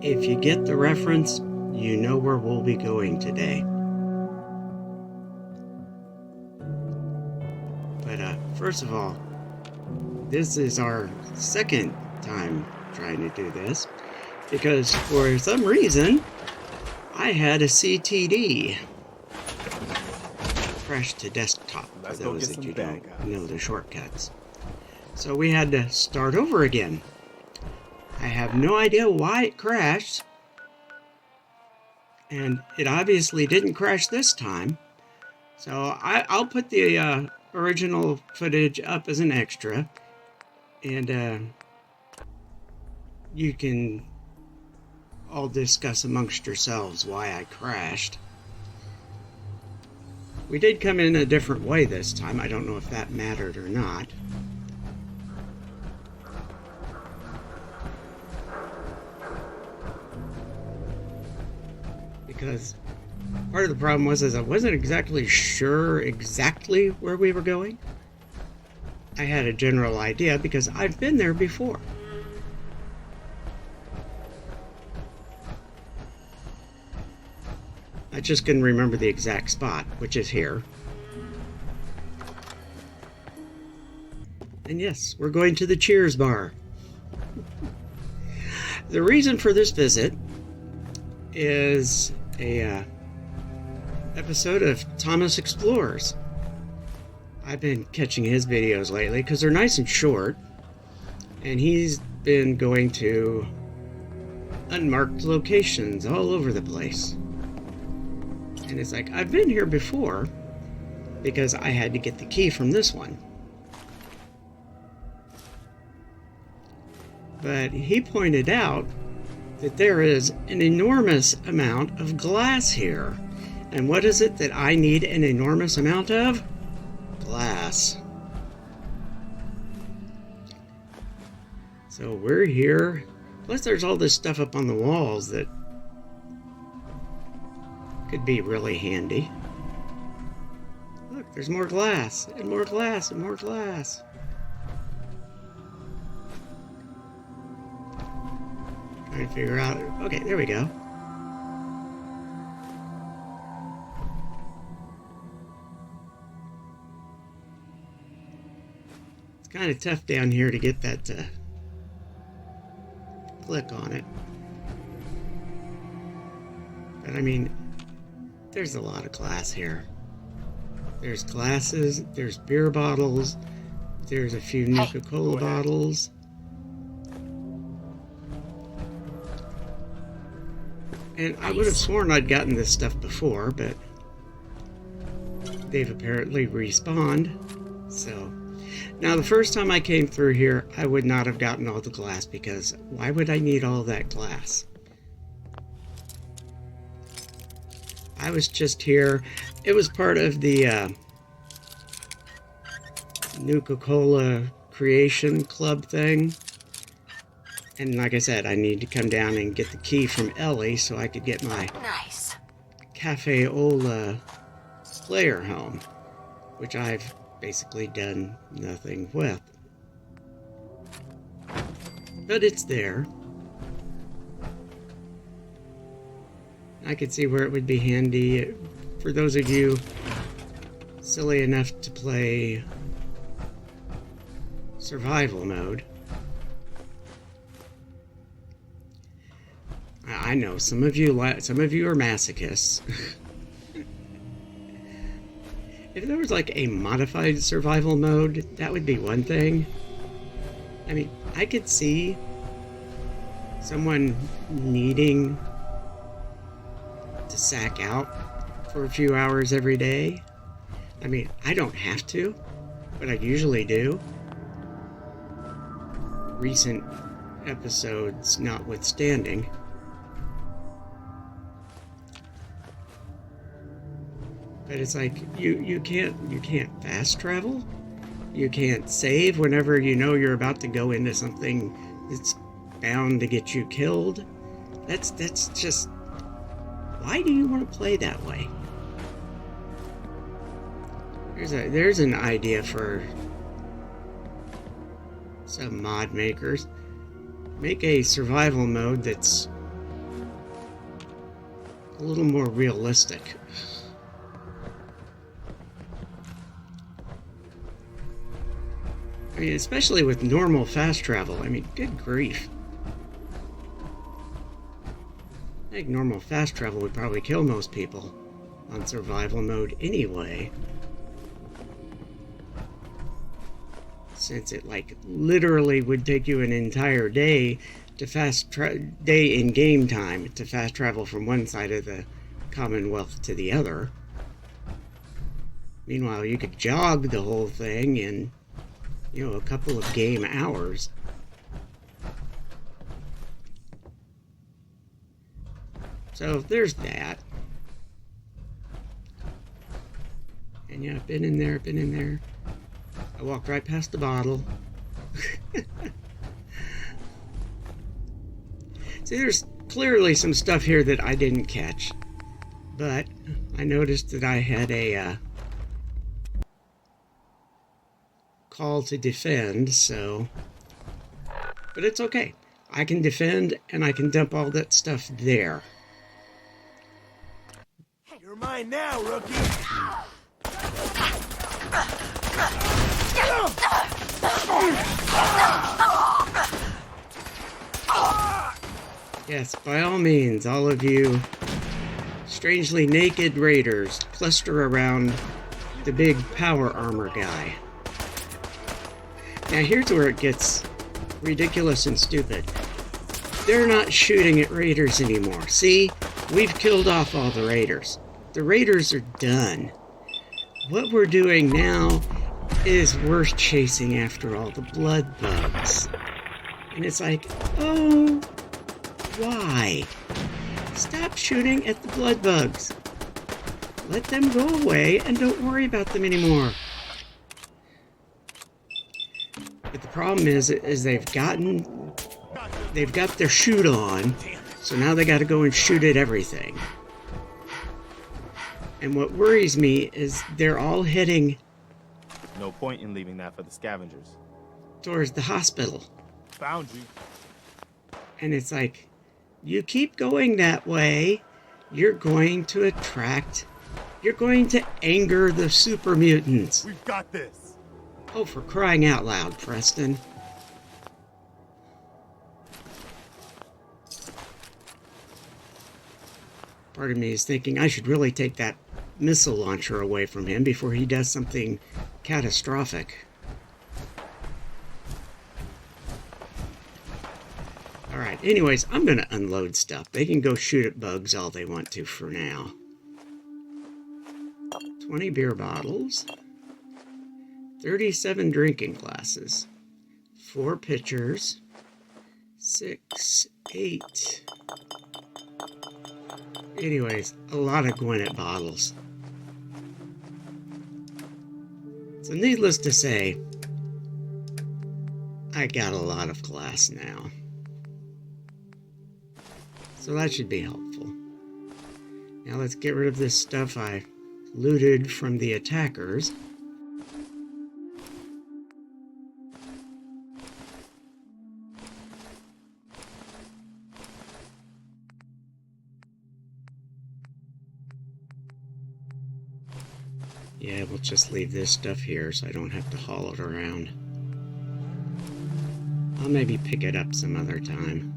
If you get the reference, you know where we'll be going today. But first of all, this is our second time trying to do this, because for some reason, I had a CTD. Crash to desktop, for those that you don't know the shortcuts. So we had to start over again. I have no idea why it crashed, and it obviously didn't crash this time. So I'll put the original footage up as an extra, and you can all discuss amongst yourselves why I crashed. We did come in a different way this time. I don't know if that mattered or not. Because part of the problem was I wasn't exactly sure exactly where we were going. I had a general idea because I've been there before. I just couldn't remember the exact spot, which is here. And yes, we're going to the Cheers bar. The reason for this visit is a episode of Thomas Explores. I've been catching his videos lately because they're nice and short, and he's been going to unmarked locations all over the place. And it's like, I've been here before because I had to get the key from this one. But he pointed out that there is an enormous amount of glass here. And what is it that I need an enormous amount of? Glass. So we're here. Plus there's all this stuff up on the walls that could be really handy. Look, there's more glass, and more glass, and more glass. Trying to figure out... Okay, there we go. It's kind of tough down here to get that to click on it. But I mean, there's a lot of glass here. There's glasses, there's beer bottles, there's a few Nuka-Cola bottles. And I would have sworn I'd gotten this stuff before, but they've apparently respawned. So, now the first time I came through here, I would not have gotten all the glass, because why would I need all that glass? I was just here. It was part of the Nuka-Cola Creation Club thing. And like I said, I need to come down and get the key from Ellie so I could get my Cafe-Ola player home, which I've basically done nothing with. But it's there. I could see where it would be handy for those of you silly enough to play survival mode. I know some of you are masochists. If there was like a modified survival mode, that would be one thing. I mean, I could see someone needing to sack out for a few hours every day. I mean, I don't have to, but I usually do. Recent episodes notwithstanding. But it's like, you can't fast travel. You can't save whenever you know you're about to go into something that's bound to get you killed. That's just... Why do you want to play that way? There's an idea for some mod makers. Make a survival mode that's a little more realistic. I mean, especially with normal fast travel. I mean, good grief. I think normal fast travel would probably kill most people on survival mode anyway. Since it, like, literally would take you an entire day to day in game time to fast travel from one side of the Commonwealth to the other. Meanwhile, you could jog the whole thing in, you know, a couple of game hours. So there's that. And yeah, I've been in there. I walked right past the bottle. See, there's clearly some stuff here that I didn't catch. But I noticed that I had a call to defend, so... But it's okay. I can defend, and I can dump all that stuff there. You're mine now, rookie! Yes, by all means, all of you strangely naked raiders cluster around the big power armor guy. Now here's where it gets ridiculous and stupid. They're not shooting at raiders anymore. See? We've killed off all the raiders. The raiders are done. What we're doing now is we're chasing after all the blood bugs. And it's like, oh, why? Stop shooting at the blood bugs. Let them go away and don't worry about them anymore. But the problem is they've got their shoot on, so now they got to go and shoot at everything. And what worries me is they're all heading... No point in leaving that for the scavengers. Towards the hospital. Found you. And it's like, you keep going that way, you're going to anger the Supermutants. We've got this. Oh, for crying out loud, Preston. Part of me is thinking I should really take that missile launcher away from him before he does something catastrophic. Alright, anyways, I'm gonna unload stuff. They can go shoot at bugs all they want to for now. 20 beer bottles. 37 drinking glasses. 4 pitchers. 6, 8... Anyways, a lot of Gwinnett bottles. So needless to say, I got a lot of glass now. So that should be helpful. Now let's get rid of this stuff I looted from the attackers. Yeah, we'll just leave this stuff here so I don't have to haul it around. I'll maybe pick it up some other time.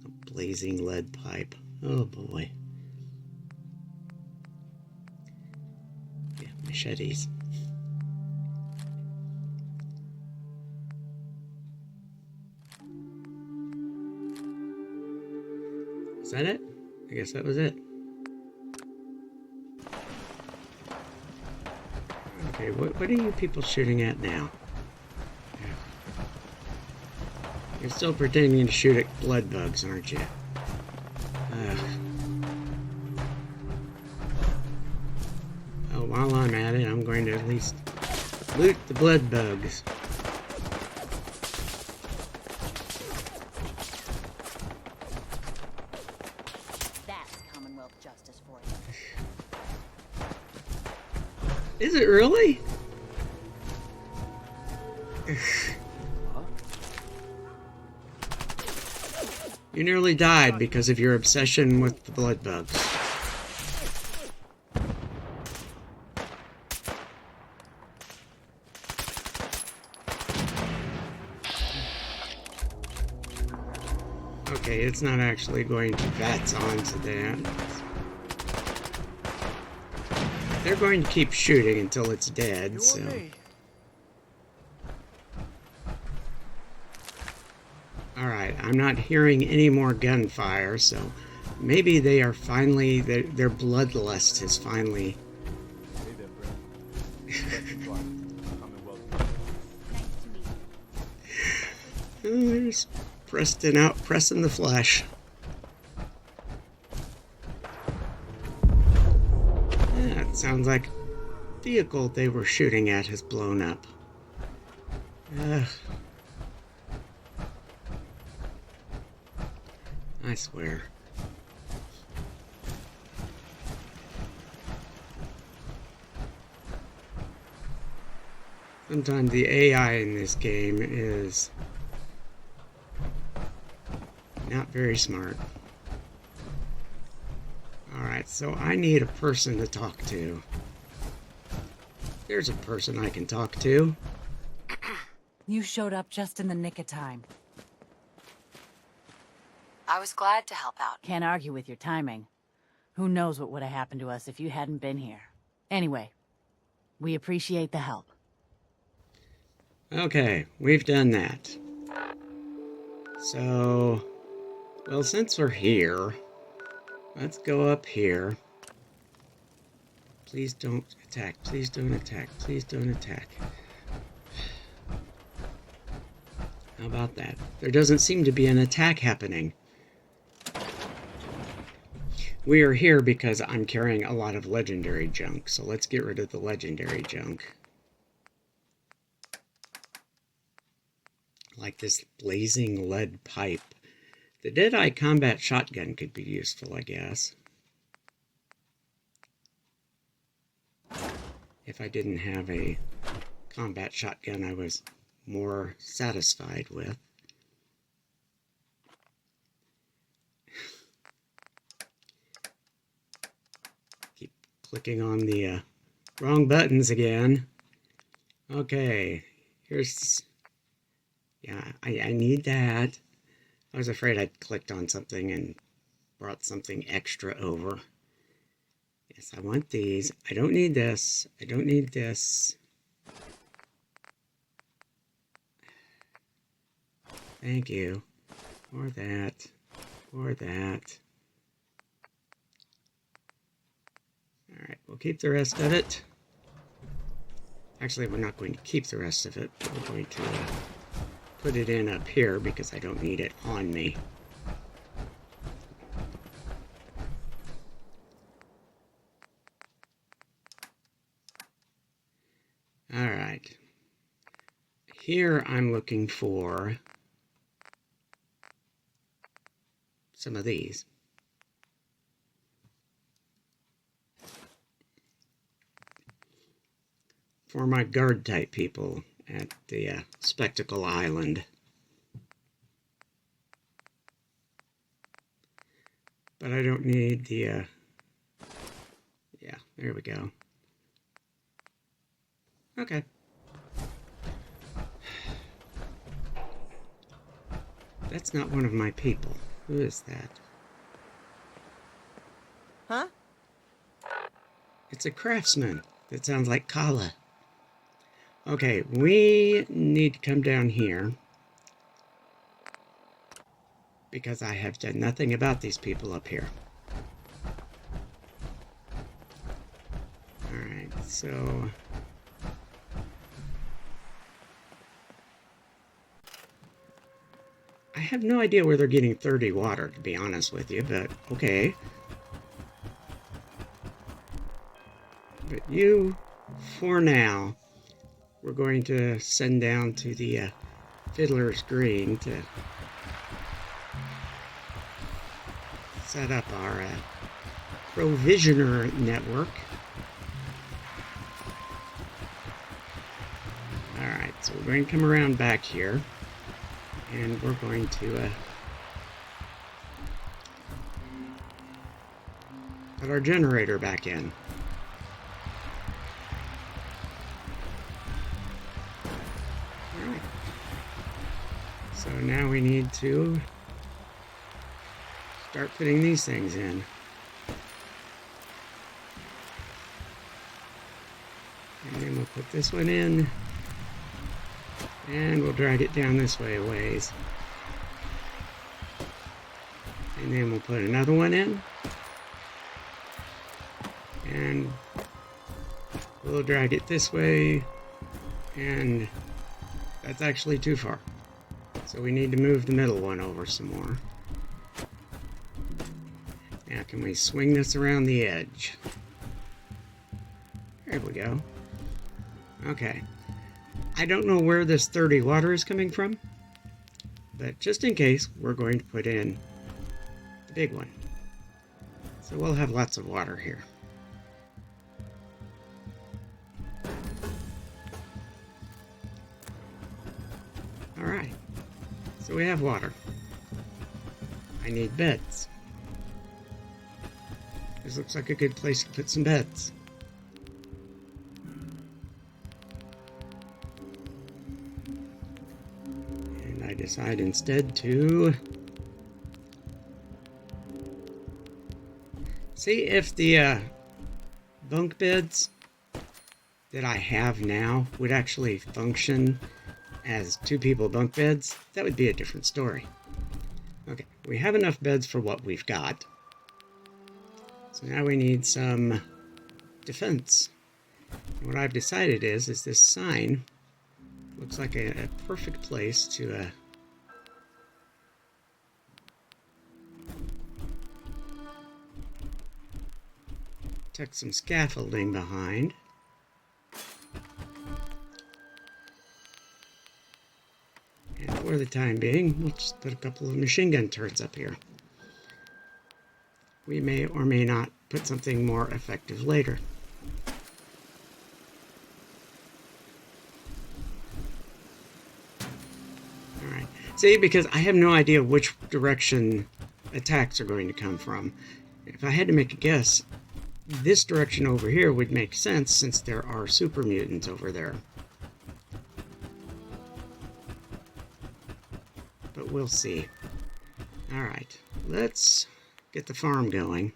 A blazing lead pipe. Oh boy. Machetes. Is that it? I guess that was it. Okay, what are you people shooting at now? You're still pretending to shoot at blood bugs, aren't you? Oh, while I'm at it, I'm going to at least loot the blood bugs. That's Commonwealth justice for you. Is it really? You nearly died because of your obsession with the blood bugs. Okay, it's not actually going to VATS onto that. They're going to keep shooting until it's dead, so... Alright, I'm not hearing any more gunfire, so maybe they are finally... Their bloodlust has finally... Hey there, Brent. Commonwealth. Nice to meet you. There's Preston out pressing the flesh. Yeah, it sounds like the vehicle they were shooting at has blown up. I swear. Sometimes the AI in this game is not very smart. Alright, so I need a person to talk to. There's a person I can talk to. You showed up just in the nick of time. I was glad to help out. Can't argue with your timing. Who knows what would have happened to us if you hadn't been here. Anyway, we appreciate the help. Okay, we've done that. So, well, since we're here, let's go up here. Please don't attack. Please don't attack. Please don't attack. How about that? There doesn't seem to be an attack happening. We are here because I'm carrying a lot of legendary junk, so let's get rid of the legendary junk. Like this blazing lead pipe. The Deadeye combat shotgun could be useful, I guess. If I didn't have a combat shotgun I was more satisfied with. Keep clicking on the wrong buttons again. Okay, here's... Yeah, I need that. I was afraid I'd clicked on something and brought something extra over. Yes, I want these. I don't need this. I don't need this. Thank you. Or that. Or that. Alright, we'll keep the rest of it. Actually, we're not going to keep the rest of it. We're going to put it in up here because I don't need it on me. Alright. Here I'm looking for some of these. For my guard type people at the Spectacle Island. But I don't need the yeah, there we go. Okay. That's not one of my people. Who is that? Huh? It's a craftsman. That sounds like Kala. Okay, we need to come down here. Because I have done nothing about these people up here. Alright, so... I have no idea where they're getting 30 water, to be honest with you, but okay. But you, for now, we're going to send down to the Fiddler's Green to set up our provisioner network. Alright, so we're going to come around back here, and we're going to put our generator back in. Alright, so now we need to start putting these things in. And then we'll put this one in. And we'll drag it down this way a ways. And then we'll put another one in. And we'll drag it this way. And that's actually too far. So we need to move the middle one over some more. Now can we swing this around the edge? There we go. Okay. I don't know where this 30 water is coming from, but just in case, we're going to put in the big one. So we'll have lots of water here. Alright, so we have water. I need beds. This looks like a good place to put some beds. I decide instead to see if the bunk beds that I have now would actually function as 2 people bunk beds. That would be a different story. Okay, we have enough beds for what we've got. So now we need some defense. And what I've decided is this sign looks like a perfect place to tuck some scaffolding behind. And for the time being, we'll just put a couple of machine gun turrets up here. We may or may not put something more effective later. Alright, see, because I have no idea which direction attacks are going to come from. If I had to make a guess, this direction over here would make sense since there are Supermutants over there. But we'll see. Alright, let's get the farm going.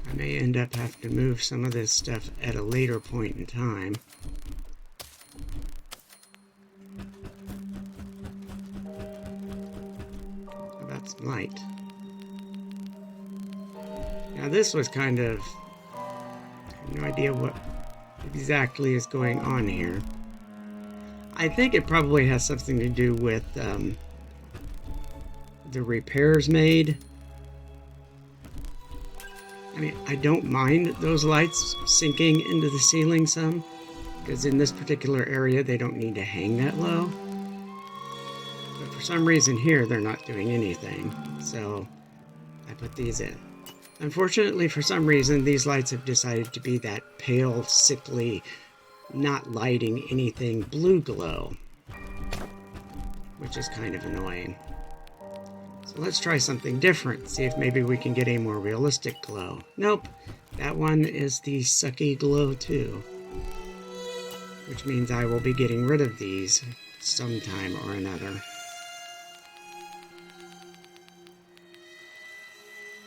I may end up having to move some of this stuff at a later point in time. Light. Now this was kind of, I have no idea what exactly is going on here. I think it probably has something to do with the repairs made. I mean, I don't mind those lights sinking into the ceiling some, because in this particular area they don't need to hang that low. For some reason here, they're not doing anything, so I put these in. Unfortunately, for some reason, these lights have decided to be that pale, sickly, not lighting anything blue glow, which is kind of annoying. So let's try something different, see if maybe we can get a more realistic glow. Nope, that one is the sucky glow too, which means I will be getting rid of these sometime or another.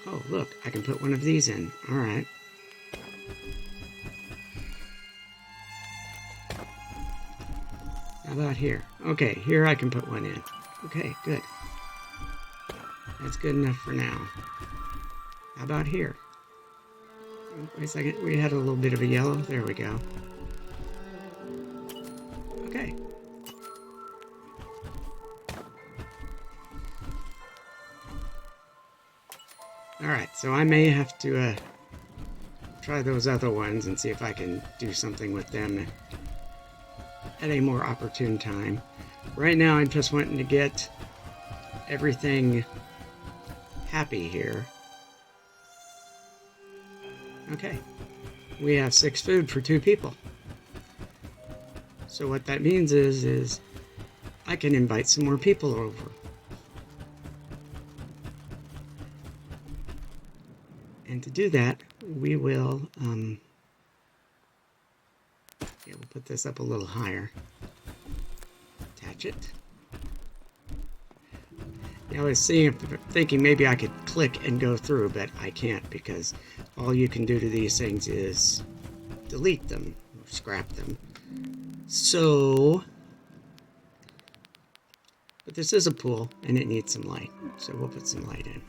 Oh, look, I can put one of these in. Alright. How about here? Okay, here I can put one in. Okay, good. That's good enough for now. How about here? Oh, wait a second. We had a little bit of a yellow. There we go. Okay. Alright, so I may have to try those other ones and see if I can do something with them at a more opportune time. Right now I'm just wanting to get everything happy here. Okay. We have 6 food for 2 people. So what that means is I can invite some more people over. And to do that, we will, we'll put this up a little higher. Attach it. I was thinking maybe I could click and go through, but I can't because all you can do to these things is delete them or scrap them. So, but this is a pool and it needs some light, so we'll put some light in.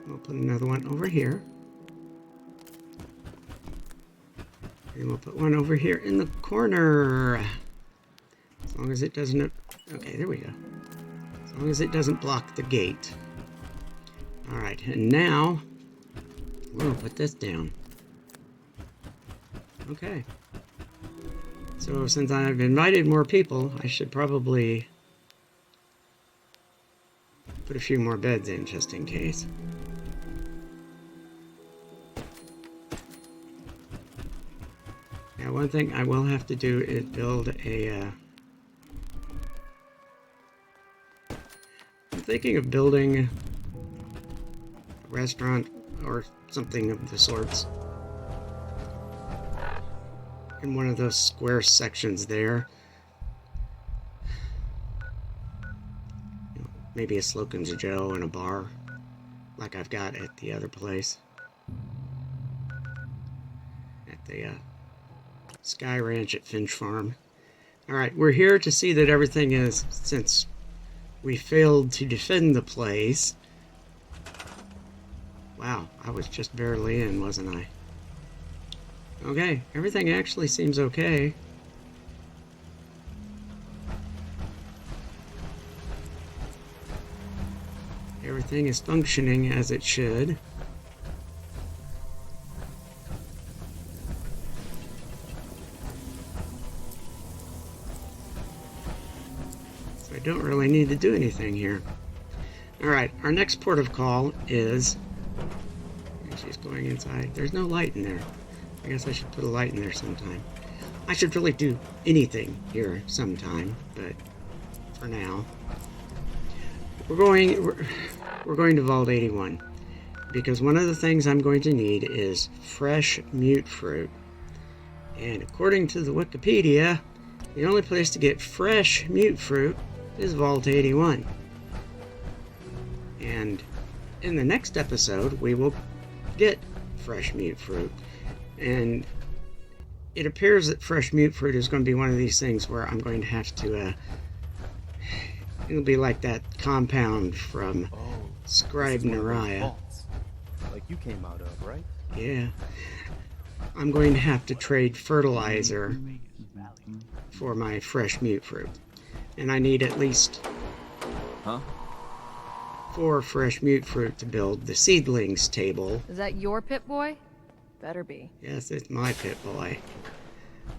We'll put another one over here. And we'll put one over here in the corner. As long as it doesn't... Okay, there we go. As long as it doesn't block the gate. Alright, and now... we'll put this down. Okay. So since I've invited more people, I should probably put a few more beds in just in case. Now, one thing I will have to do is build a... I'm thinking of building a restaurant or something of the sorts in one of those square sections there. Maybe a Slocum's Joe and a bar like I've got at the other place. At the Sky Ranch at Finch Farm. Alright, we're here to see that everything is, since we failed to defend the place. Wow, I was just barely in, wasn't I? Okay, everything actually seems okay. Everything is functioning as it should. So I don't really need to do anything here. Alright, our next port of call is... she's going inside. There's no light in there. I guess I should put a light in there sometime. I should really do anything here sometime, but for now... We're going to Vault 81, because one of the things I'm going to need is fresh mute fruit. And according to the Wikipedia, the only place to get fresh mute fruit is Vault 81. And in the next episode, we will get fresh mute fruit. And it appears that fresh mute fruit is going to be one of these things where I'm going to have to... it'll be like that compound from Scribe Nariah. Like you came out of, right? Yeah. I'm going to have to trade fertilizer for my fresh mute fruit. And I need at least 4 fresh mute fruit to build the seedlings table. Is that your pit boy? Better be. Yes, it's my pit boy.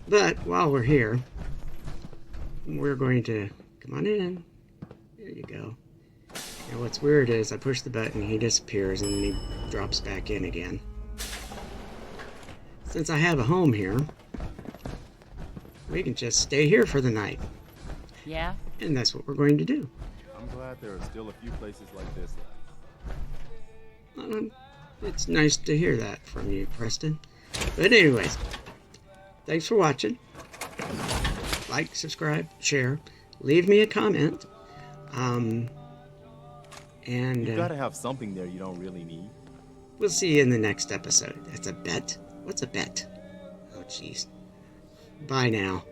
But while we're here, we're going to... come on in. There you go. Now what's weird is I push the button, he disappears, and then he drops back in again. Since I have a home here, we can just stay here for the night. Yeah? And that's what we're going to do. I'm glad there are still a few places like this left. It's nice to hear that from you, Preston. But anyways, thanks for watching. Like, subscribe, share, leave me a comment. And You gotta have something there you don't really need. we'll see you in the next episode. That's a bet? What's a bet? Oh, jeez. Bye now.